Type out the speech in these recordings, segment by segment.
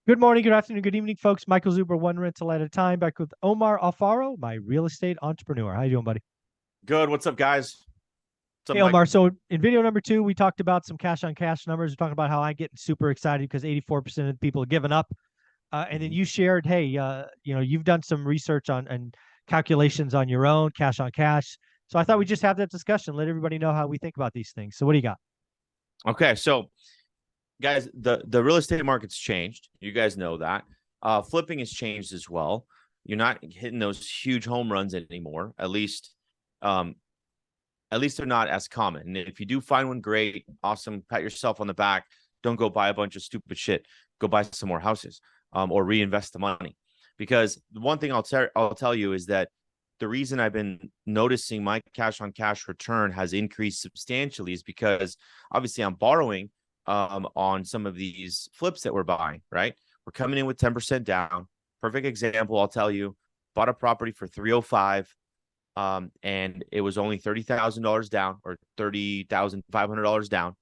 Good morning, good afternoon, good evening, folks. Michael Zuber, one rental at a time, back with Omar Alfaro, my real estate entrepreneur. How you doing, buddy? Good. What's up, guys? What's up, Hey, Mike? Omar. So in video number two, we talked about some cash on cash numbers. We talked about how I'm getting super excited because 84% of people are giving up. And then Mhm. you shared, hey, you've done some research on and calculations on your own, cash on cash. So I thought we'd just have that discussion, let everybody know how we think about these things. So what do you got? Okay, so guys, the real estate market's changed. You guys know that. Flipping has changed as well. You're not hitting those huge home runs anymore. Um, at least they're not as common. And if you do find one, great, awesome. Pat yourself on the back. Don't go buy a bunch of stupid shit. Go buy some more houses, or reinvest the money. Because the one thing I'll tell you is that the reason I've been noticing my cash on cash return has increased substantially is because obviously I'm borrowing on some of these flips that we're buying, right? We're coming in with 10% down. Perfect example, I'll tell you, bought a property for 305, and it was only $30,000 down, or $30,500 down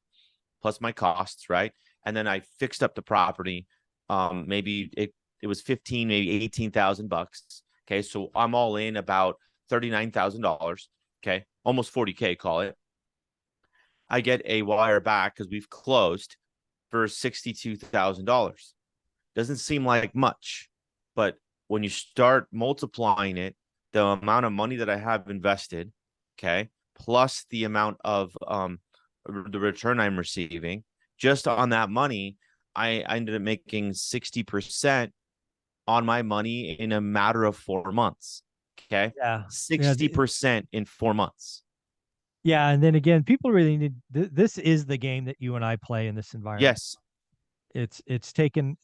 plus my costs, right? And then I fixed up the property. Maybe it was 15, maybe 18,000 bucks. Okay, so I'm all in about $39,000. Okay, almost 40K, call it. I get a wire back because we've closed for $62,000. Doesn't seem like much, but when you start multiplying it, the amount of money that I have invested, okay, plus the amount of the return I'm receiving, just on that money, I ended up making 60% on my money in a matter of 4 months. Okay. Yeah. Yeah. 60% in 4 months. Yeah. And then again, people really need this is the game that you and I play in this environment. Yes. It's taken,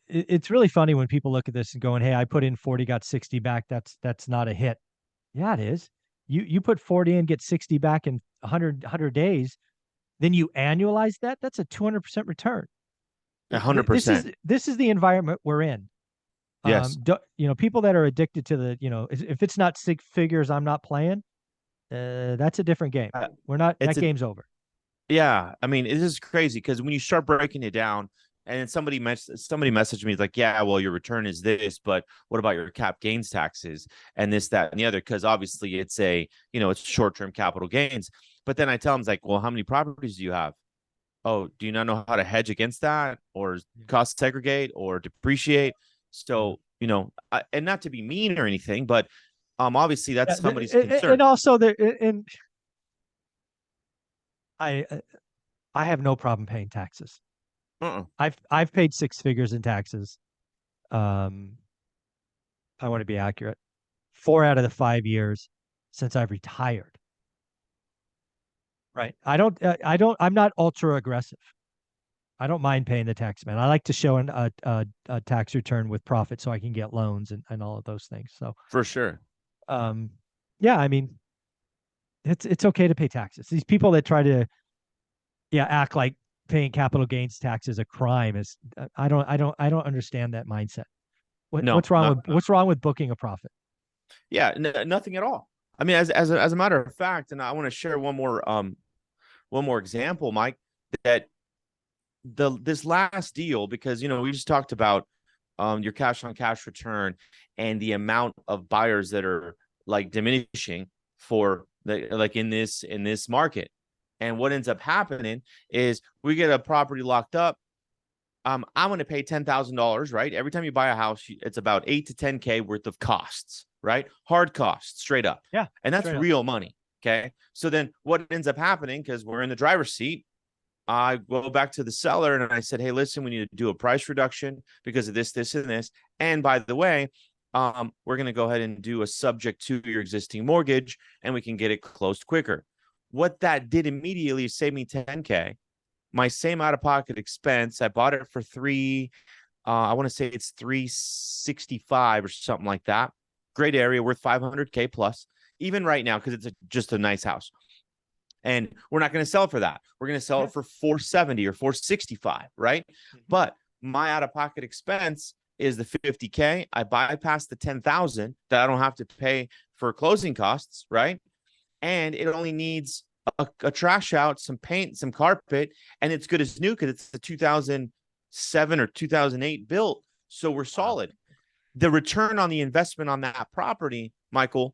it's really funny when people look at this and going, "Hey, I put in 40, got 60 back. That's not a hit." Yeah, it is. You put 40 in, get 60 back in 100 days, then you annualize that. That's a 200% return. This 100%. is the environment we're in. Yes. People that are addicted to if it's not six figures, I'm not playing. That's a different game. Uh, We're not. it's That a game's over. Yeah, I mean, it is crazy because when you start breaking it down, and then somebody messaged me like, yeah, well, your return is this, but what about your cap gains taxes and this, that, and the other? Because obviously it's short term capital gains. But then I tell them, it's like, well, how many properties do you have? Oh, do you not know how to hedge against that, or cost segregate, or depreciate? Mhm. So and not to be mean or anything, but obviously Yeah, that's somebody's and concern. also and I I have no problem paying taxes. Uh-uh. I've paid six figures in taxes. Um, I want to be accurate. 4 out of the 5 years since I've retired. Right. I'm not ultra aggressive. I don't mind paying the tax man. I like to show a tax return with profit so I can get loans and all of those things. So, For sure. um, yeah, I mean, it's okay to pay taxes. These people that try to, yeah, act like paying capital gains tax is a crime is, I don't understand that mindset. No, What's wrong with booking a profit? yeah, nothing at all. I mean, as a matter of fact, and I want to share one more example, Mike, that this last deal, because we just talked about your cash on cash return and the amount of buyers that are like diminishing for the like in this market. And what ends up happening is we get a property locked up. I'm going to pay $10,000, right? Every time you buy a house, it's about 8 to 10K worth of costs, right? Hard costs, straight up. Yeah, And that's straight up. real money. Okay. So then what ends up happening, because we're in the driver's seat, I go back to the seller and I said, hey, listen, we need to do a price reduction because of this, this, and this. And by the way, we're going to go ahead and do a subject to your existing mortgage and we can get it closed quicker. What that did immediately is save me 10K. My same out-of-pocket expense, I bought it for I want to say it's 365 or something like that. Great area, worth 500K plus, even right now, because it's just a nice house. And we're not going to sell it for that. We're going to sell Yeah. it for 470 or 465, right? Mhm. But my out-of-pocket expense is the 50K. I bypass the 10,000 that I don't have to pay for closing costs, right? And it only needs a trash out, some paint, some carpet, and it's good as new because it's the 2007 or 2008 built. So we're solid. The return on the investment on that property, Michael,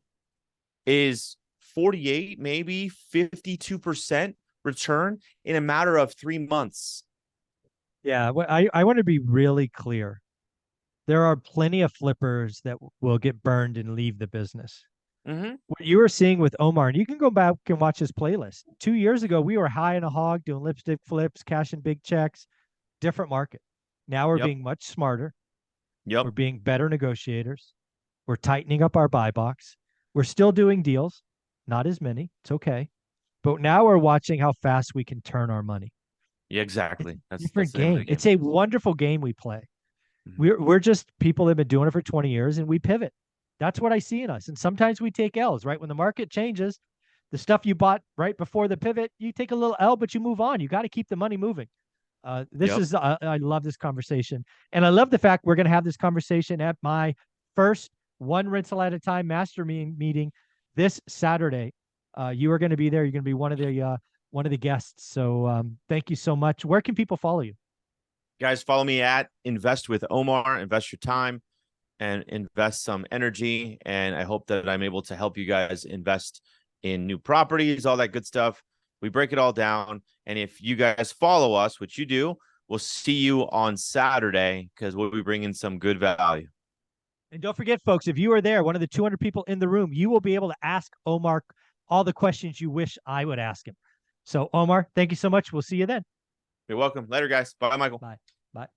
is 48, maybe 52% return in a matter of 3 months. Yeah, I want to be really clear. There are plenty of flippers that will get burned and leave the business. Mm-hmm. What you were seeing with Omar, and you can go back and watch his playlist. 2 years ago, we were high in a hog doing lipstick flips, cashing big checks, different market. Now we're Yep. being much smarter. Yep. We're being better negotiators. We're tightening up our buy box. We're still doing deals, not as many. It's okay. But now we're watching how fast we can turn our money. Yeah, It's exactly. a That's different the name of the game. game. It's a wonderful game we play. Mhm. We're just people that have been doing it for 20 years and we pivot. That's what I see in us. And sometimes we take L's, right? When the market changes, the stuff you bought right before the pivot, you take a little L, but you move on. You got to keep the money moving. This Yep. is, I love this conversation. And I love the fact we're going to have this conversation at my first one rental at a time master meeting this Saturday. You are going to be there. You're going to be one of the guests. So thank you so much. Where can people follow you? Guys, follow me at Invest with Omar. Invest your time and invest some energy. And I hope that I'm able to help you guys invest in new properties, all that good stuff. We break it all down. And if you guys follow us, which you do, we'll see you on Saturday because we'll be bringing some good value. And don't forget, folks, if you are there, one of the 200 people in the room, you will be able to ask Omar all the questions you wish I would ask him. So, Omar, thank you so much. We'll see you then. You're welcome. Later, guys. Bye, Michael. Bye.